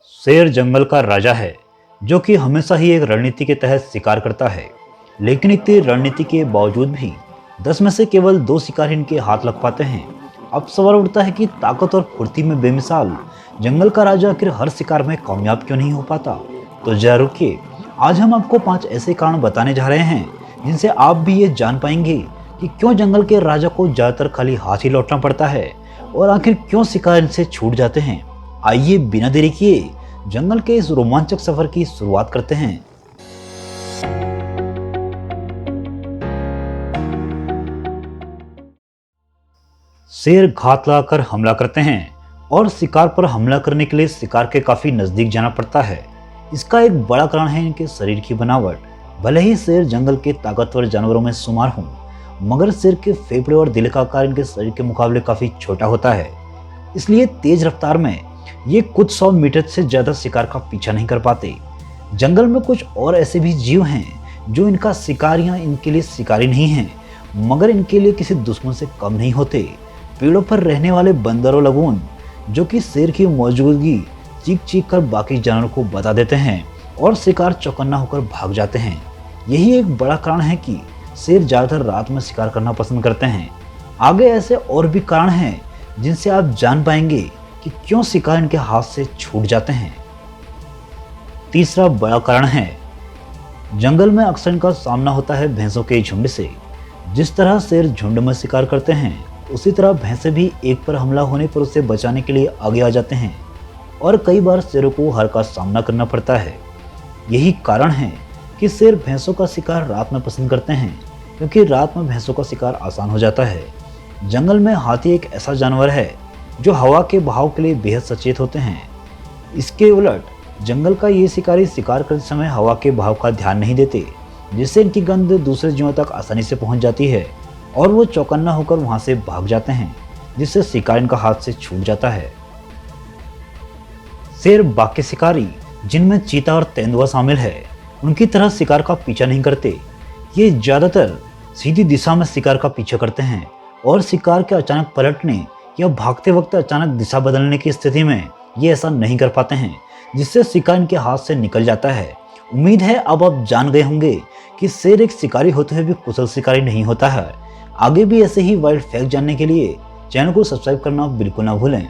शेर जंगल का राजा है जो कि हमेशा ही एक रणनीति के तहत शिकार करता है। लेकिन इतनी रणनीति के बावजूद भी 10 में से केवल 2 शिकार इनके हाथ लग पाते हैं। अब सवाल उठता है कि ताकत और फुर्ती में बेमिसाल जंगल का राजा आखिर हर शिकार में कामयाब क्यों नहीं हो पाता। तो जरा रुकिए, आज हम आपको 5 ऐसे कारण बताने जा रहे हैं जिनसे आप भी ये जान पाएंगे कि क्यों जंगल के राजा को ज्यादातर खाली हाथ ही लौटना पड़ता है और आखिर क्यों शिकार इनसे छूट जाते हैं। आइए बिना देरी किए जंगल के इस रोमांचक सफर की शुरुआत करते हैं। शेर घात लगाकर हमला करते हैं और शिकार पर हमला करने के लिए शिकार के काफी नजदीक जाना पड़ता है। इसका एक बड़ा कारण है इनके शरीर की बनावट। भले ही शेर जंगल के ताकतवर जानवरों में शुमार हों, मगर शेर के फेफड़े और दिल का आकार इनके शरीर के मुकाबले काफी छोटा होता है। इसलिए तेज रफ्तार में ये कुछ 100 मीटर से ज्यादा शिकार का पीछा नहीं कर पाते। जंगल में कुछ और ऐसे भी जीव हैं जो इनका शिकारियां इनके लिए शिकारी नहीं हैं, मगर इनके लिए किसी दुश्मन से कम नहीं होते। पेड़ों पर रहने वाले बंदर और लगून जो कि शेर की मौजूदगी चीख चीख कर बाकी जानवरों को बता देते हैं और शिकार चौकन्ना होकर भाग जाते हैं। यही एक बड़ा कारण है कि शेर ज्यादातर रात में शिकार करना पसंद करते हैं। आगे ऐसे और भी कारण हैं जिनसे आप जान पाएंगे कि क्यों शिकार इनके हाथ से छूट जाते हैं। तीसरा बड़ा कारण है, जंगल में अक्सर इनका सामना होता है भैंसों के झुंड से। जिस तरह शेर झुंड में शिकार करते हैं, उसी तरह भैंसे भी एक पर हमला होने पर उसे बचाने के लिए आगे आ जाते हैं और कई बार शेरों को हार का सामना करना पड़ता है। यही कारण है कि शेर भैंसों का शिकार रात में पसंद करते हैं, क्योंकि रात में भैंसों का शिकार आसान हो जाता है। जंगल में हाथी एक ऐसा जानवर है जो हवा के बहाव के लिए बेहद सचेत होते हैं। इसके उलट जंगल का ये शिकारी शिकार करते समय हवा के बहाव का ध्यान नहीं देते, जिससे इनकी गंध दूसरे जीवों तक आसानी से पहुंच जाती है और वो चौकन्ना होकर वहां से भाग जाते हैं, जिससे शिकार इनका हाथ से छूट जाता है। शेर बाकी शिकारी, जिनमें चीता और तेंदुआ शामिल है, उनकी तरह शिकार का पीछा नहीं करते। ये ज्यादातर सीधी दिशा में शिकार का पीछा करते हैं और शिकार के अचानक पलटने या भागते वक्त अचानक दिशा बदलने की स्थिति में ये ऐसा नहीं कर पाते हैं, जिससे शिकार इनके हाथ से निकल जाता है। उम्मीद है अब आप जान गए होंगे कि शेर एक शिकारी होते हुए भी कुशल शिकारी नहीं होता है। आगे भी ऐसे ही वाइल्ड फैक्ट जानने के लिए चैनल को सब्सक्राइब करना बिल्कुल ना भूलें।